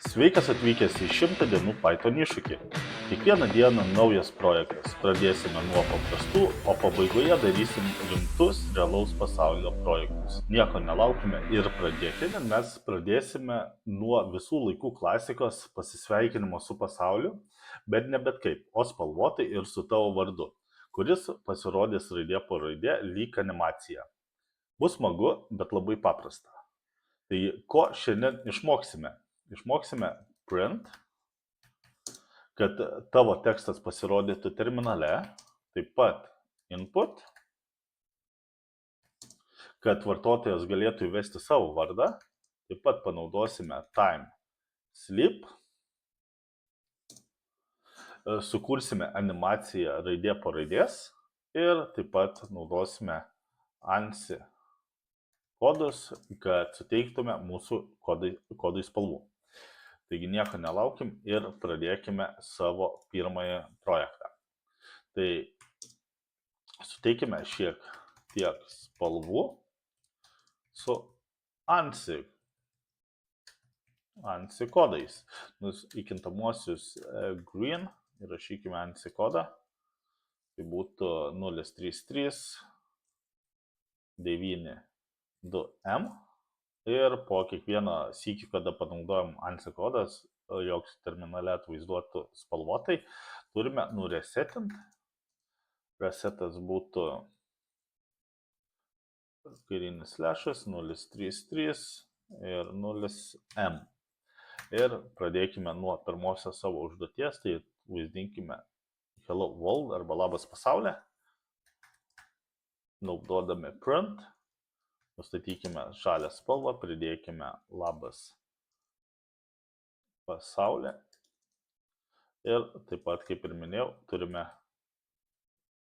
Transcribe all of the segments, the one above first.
Sveikas atvykęs į 100 dienų Python iššūkį. Kiekvieną dieną naujas projektas. Pradėsime nuo paprastų, o pabaigoje darysim rimtus realaus pasaulio projektus. Nieko nelaukime ir pradėkime. Mes pradėsime nuo visų laikų klasikos pasisveikinimo su pasauliu, bet ne bet kaip, o spalvotai ir su tavo vardu, kuris pasirodys raidė po raidė lyg animacija. Bus smagu, bet labai paprasta. Tai ko šiandien išmoksime? Išmoksime print, kad tavo tekstas pasirodytų terminale, taip pat input, kad vartotojas galėtų įvesti savo vardą, taip pat panaudosime time sleep, sukursime animaciją raidė po raidės ir taip pat naudosime ANSI kodus, kad suteiktume mūsų kodui spalvų. Taigi nieko nelaukim ir pradėkime savo pirmąjį projektą. Tai suteikime šiek tiek spalvų su ANSI kodais. Į kintamuosius green įrašykime ANSI kodą. Tai būtų 033 92M. Ir po kiekvieno sykį, kada panaudojam ANSI kodas, joks terminale atvaizduotų spalvotai, turime nuresetint. Resetas būtų kairinis slešas 033 ir 0M. Ir pradėkime nuo pirmosios savo užduoties, tai vaizdinkime Hello World arba Labas pasaulė, naudodami print. Nustatykime žalią spalvą, pridėkime Labas pasaulė. Ir taip pat, kaip ir minėjau, turime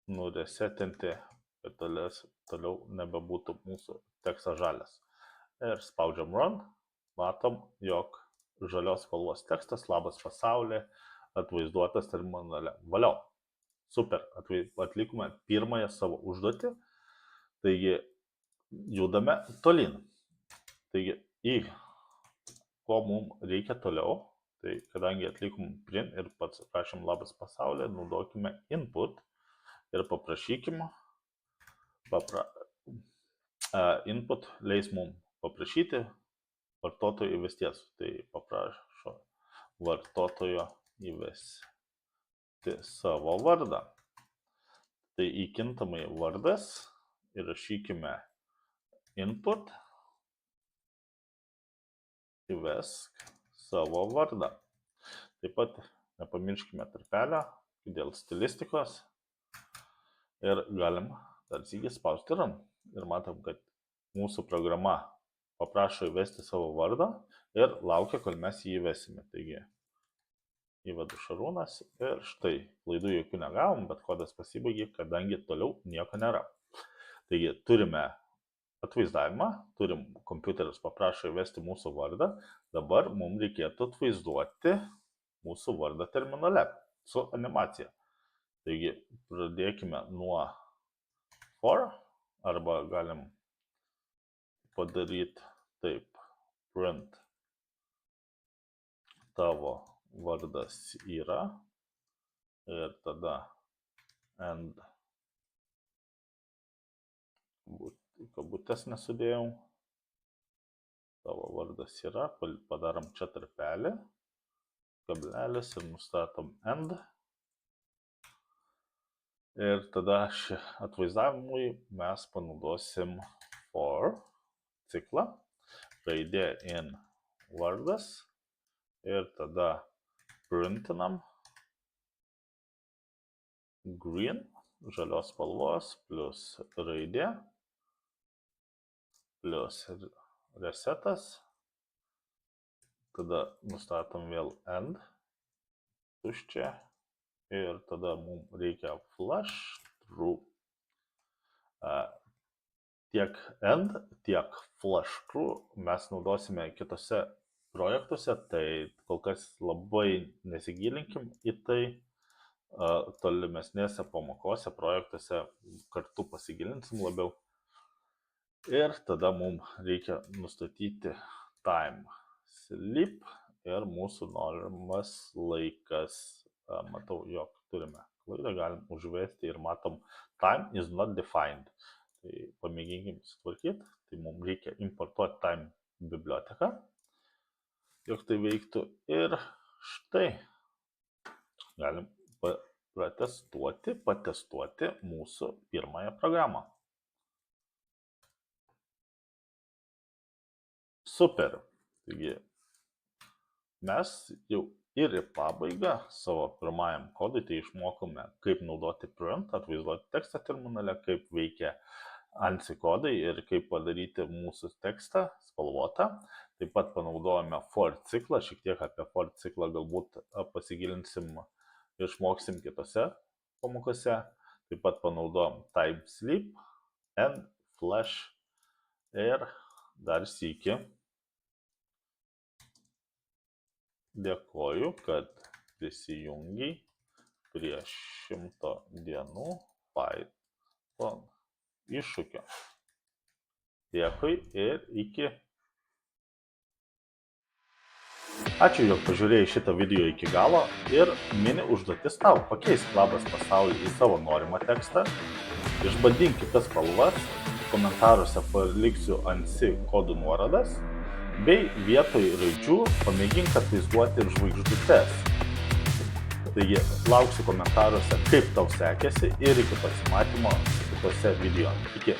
nuresetinti, kad toliau nebebūtų mūsų tekstas žalias. Ir spaudžiam run, matom, jog žalios spalvos tekstas Labas pasaulė atvaizduotas terminale. Valiau. Super, atlikome pirmąją savo užduotį. Taigi, judame tolyn. Taigi, ko mums reikia toliau, tai kadangi atlikom print ir pats rašėm Labas pasaulė, naudokime input ir paprašykime, input leis mums paprašyti vartotojo įvesties. Tai paprašo vartotojo įvesti savo vardą. Tai įkintamai vardas įrašykime input, įvesk savo vardą. Taip pat nepamirškime tarpelio dėl stilistikos ir galim dar sykį spausti run. Ir matom, kad mūsų programa paprašo įvesti savo vardą ir laukia, kol mes jį įvesime. Taigi, įvedu Šarūnas ir štai, klaidų jokių negavom, bet kodas pasibaigė, kadangi toliau nieko nėra. Taigi, turime atvaizdavimą, turim kompiuteris paprašo įvesti mūsų vardą, dabar mums reikėtų atvaizduoti mūsų vardą terminale su animacija. Taigi pradėkime nuo for, arba galim padaryti taip, print tavo vardas yra ir tada end kabutės nesudėjau, tavo vardas yra, padarom čia tarpelį, kablelis ir nustatom end. Ir tada atvaizdavimui mes panaudosim for ciklą, raidė in vardas ir tada printinam green, žalios spalvos, plus raidė, plus resetas, tada nustatom vėl end, tuščia ir tada mums reikia flush true. Tiek end, tiek flush true mes naudosime kitose projektuose, tai kol kas labai nesigilinkim į tai, tolimesnėse pamokose, projektuose kartu pasigilinsim labiau. Ir tada mums reikia nustatyti time sleep ir mūsų norimas laikas. Matau, jog turime klaidą, galim užvesti ir matom time is not defined. Tai pamėginkim sutvarkyti. Tai mums reikia importuoti time biblioteką, jog tai veiktų. Ir štai galim patestuoti mūsų pirmąją programą. Super. Taigi mes jau ir į pabaigą savo pirmajam kodui tai išmokome, kaip naudoti print, atvaizduoti tekstą terminale, kaip veikia ANSI kodai ir kaip padaryti mūsų tekstą spalvotą. Taip pat panaudojame for ciklą, šiek tiek apie for ciklą galbūt pasigilinsim, išmoksim kitose pamokose. Taip pat panaudojam time sleep and flash ir dar sykį. Dėkoju, kad prisijungiai prie 100 dienų Python iššūkio. Dėkui ir iki. Ačiū, jog pažiūrėjai šitą video iki galo ir mini užduotis tau pakeisk labas pasaulį į savo norimą tekstą. Išbandink kitas spalvas, komentaruose paliksiu ANSI kodų nuorodas. Bei vietoj raidžių pamėgink atvaizduoti ir žvaigždutes. Taigi, lauksiu komentaruose, kaip tau sekėsi ir iki pasimatymo kitose video. Iki.